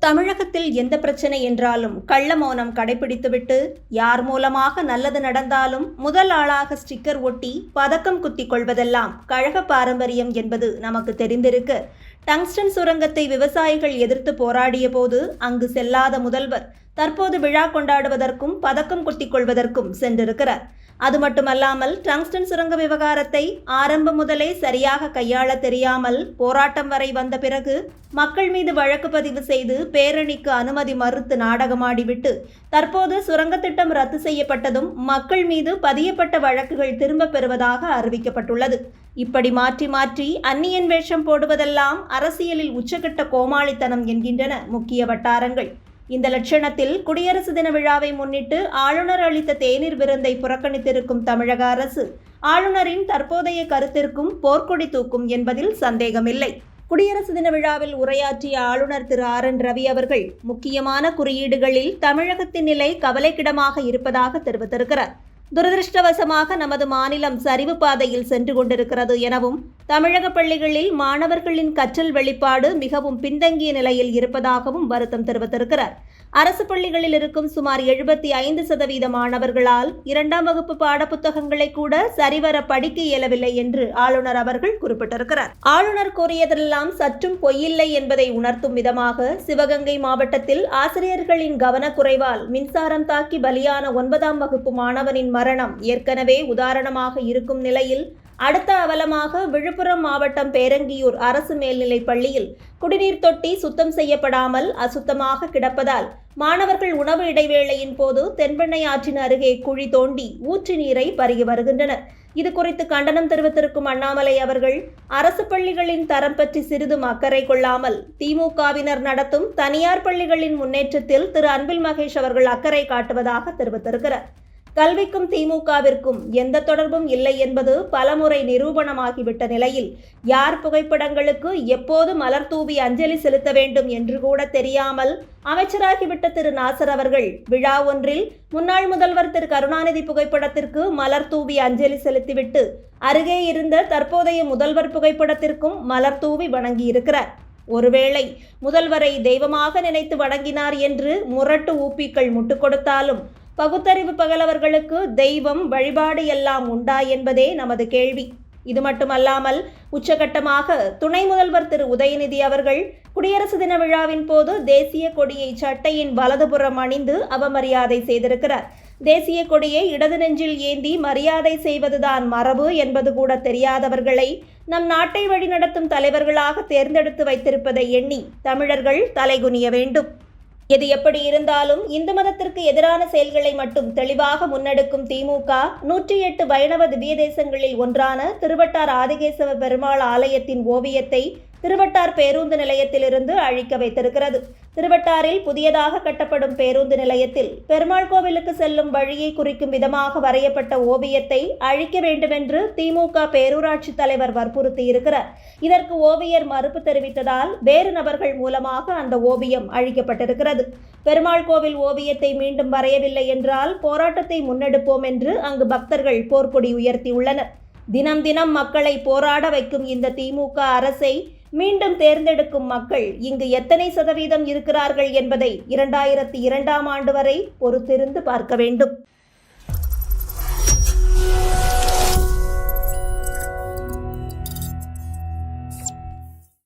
தமிழகத்தில் எந்த பிரச்சனை என்றாலும் கள்ள மௌனம் கடைபிடித்துவிட்டு யார் மூலமாக நல்லது நடந்தாலும் முதல் ஆளாக ஸ்டிக்கர் ஒட்டி பதக்கம் குத்திக் கொள்வதெல்லாம் கழக பாரம்பரியம் என்பது நமக்கு தெரிந்திருக்கு. டங்ஸ்டன் சுரங்கத்தை விவசாயிகள் எதிர்த்து போராடிய போது அங்கு செல்லாத முதல்வர் தற்போது விழா கொண்டாடுவதற்கும் பதக்கம் குத்திக் கொள்வதற்கும் சென்றிருக்கிறார். அது மட்டுமல்லாமல் டங்ஸ்டன் சுரங்க விவகாரத்தை ஆரம்பம் முதலே சரியாக கையாள தெரியாமல் போராட்டம் வரை வந்த பிறகு மக்கள் மீது வழக்கு பதிவு செய்து பேரணிக்கு அனுமதி மறுத்து நாடகமாடிவிட்டு தற்போது சுரங்க திட்டம் ரத்து செய்யப்பட்டதும் மக்கள் மீது பதியப்பட்ட வழக்குகள் திரும்பப் பெறுவதாக அறிவிக்கப்பட்டுள்ளது. இப்படி மாற்றி மாற்றி அந்நியன் வேஷம் போடுவதெல்லாம் அரசியலில் உச்சகட்ட கோமாளித்தனம் என்கின்றன முக்கிய வட்டாரங்கள். இந்த லட்சணத்தில் குடியரசு தின விழாவை முன்னிட்டு ஆளுநர் அளித்த தேநீர் விருந்தை புறக்கணித்திருக்கும் தமிழக அரசு ஆளுநரின் தற்போதைய கருத்திற்கும் போர்க்கொடி தூக்கும் என்பதில் சந்தேகமில்லை. குடியரசு தின விழாவில் உரையாற்றிய ஆளுநர் திரு RN ரவி அவர்கள் முக்கியமான குறியீடுகளில் தமிழகத்தின் நிலை கவலைக்கிடமாக இருப்பதாக தெரிவித்திருக்கிறார். துரதிருஷ்டவசமாக நமது மாநிலம் சரிவு பாதையில் சென்று கொண்டிருக்கிறது எனவும் தமிழக பள்ளிகளில் மாணவர்களின் கற்றல் வெளிப்பாடு மிகவும் பின்தங்கிய நிலையில் இருப்பதாகவும் வருத்தம் தெரிவித்திருக்கிறார். அரசு பள்ளிகளில் இருக்கும் சுமார் 75% மாணவர்களால் 2ஆம் வகுப்பு பாடப்புத்தகங்களை கூட சரிவர படிக்க இயலவில்லை என்று ஆளுநர் அவர்கள் குறிப்பிட்டிருக்கிறார். ஆளுநர் கூறியதெல்லாம் சற்றும் பொய்யில்லை என்பதை உணர்த்தும் விதமாக சிவகங்கை மாவட்டத்தில் ஆசிரியர்களின் கவனக்குறைவால் மின்சாரம் தாக்கி பலியான 9ஆம் வகுப்பு மாணவனின் மரணம் ஏற்கனவே உதாரணமாக இருக்கும் நிலையில் அடுத்த அவலமாக விழுப்புரம் மாவட்டம் பேரங்கியூர் அரசு மேல்நிலைப் பள்ளியில் குடிநீர் தொட்டி சுத்தம் செய்யப்படாமல் அசுத்தமாக கிடப்பதால் மாணவர்கள் உணவு இடைவேளையின் போது தென்பெண்ணை ஆற்றின் அருகே குழி தோண்டி ஊற்று நீரை பருகி வருகின்றனர். இது குறித்து கண்டனம் தெரிவித்திருக்கும் அண்ணாமலை அவர்கள் அரசு பள்ளிகளின் தரம் பற்றி சிறிதும் அக்கறை கொள்ளாமல் திமுகவினர் நடத்தும் தனியார் பள்ளிகளின் முன்னேற்றத்தில் திரு அன்பில் மகேஷ் அவர்கள் அக்கறை காட்டுவதாக தெரிவித்திருக்கிறார். கல்விக்கும் திமுகவிற்கும் எந்த தொடர்பும் இல்லை என்பது பலமுறை நிரூபணமாகிவிட்ட நிலையில் யார் புகைப்படங்களுக்கு எப்போது மலர் தூவி அஞ்சலி செலுத்த வேண்டும் என்று கூட தெரியாமல் அமைச்சராகிவிட்ட திரு நாசர் அவர்கள் விழா ஒன்றில் முன்னாள் முதல்வர் திரு கருணாநிதி புகைப்படத்திற்கு மலர் தூவி அஞ்சலி செலுத்திவிட்டு அருகே இருந்த தற்போதைய முதல்வர் புகைப்படத்திற்கும் மலர் தூவி வணங்கியிருக்கிறார். ஒருவேளை முதல்வரை தெய்வமாக நினைத்து வணங்கினார் என்று முரட்டு ஊப்பிக்கள் முட்டுக் கொடுத்தாலும் பகுத்தறிவு பகலவர்களுக்கு தெய்வம் வழிபாடு எல்லாம் உண்டா என்பதே நமது கேள்வி. இது மட்டுமல்லாமல் உச்சகட்டமாக துணை முதல்வர் திரு உதயநிதி அவர்கள் குடியரசு தின விழாவின் போது தேசிய கொடியை சட்டையின் வலதுபுறம் அணிந்து அவமரியாதை செய்திருக்கிறார். தேசிய கொடியை இடது நெஞ்சில் ஏந்தி மரியாதை செய்வதுதான் மரபு என்பது கூட தெரியாதவர்களை நம் நாட்டை வழிநடத்தும் தலைவர்களாக தேர்ந்தெடுத்து வைத்திருப்பதை எண்ணி தமிழர்கள் தலைகுனிய வேண்டும். எது எப்படி இருந்தாலும் இந்து மதத்திற்கு எதிரான செயல்களை மட்டும் தெளிவாக முன்னெடுக்கும் திமுக 108 வைணவ திவ்ய தேசங்களில் ஒன்றான திருவட்டார் ஆதிகேசவ பெருமாள் ஆலயத்தின் ஓவியத்தை திருவட்டார் பேருந்து நிலையத்திலிருந்து அழிக்க வைத்திருக்கிறது. திருவட்டாரில் புதியதாக கட்டப்படும் பேருந்து நிலையத்தில் பெருமாள் கோவிலுக்கு செல்லும் வழியை குறிக்கும் விதமாக வரையப்பட்ட ஓவியத்தை அழிக்க வேண்டுமென்று திமுக பேரூராட்சி தலைவர் வற்புறுத்தியிருக்கிறார். இதற்கு ஓவியர் மறுப்பு தெரிவித்ததால் வேறு நபர்கள் மூலமாக அந்த ஓவியம் அழிக்கப்பட்டிருக்கிறது. பெருமாள் கோவில் ஓவியத்தை மீண்டும் வரையவில்லை என்றால் போராட்டத்தை முன்னெடுப்போம் என்று அங்கு பக்தர்கள் போர்க்கொடி உயர்த்தியுள்ளனர். தினம் தினம் மக்களை போராட வைக்கும் இந்த திமுக அரசை மீண்டும் தேர்ந்தெடுக்கும் மக்கள் இங்கு எத்தனை சதவீதம் இருக்கிறார்கள் என்பதை 2002ஆம் ஆண்டு வரை பொறுத்திருந்து பார்க்க வேண்டும்.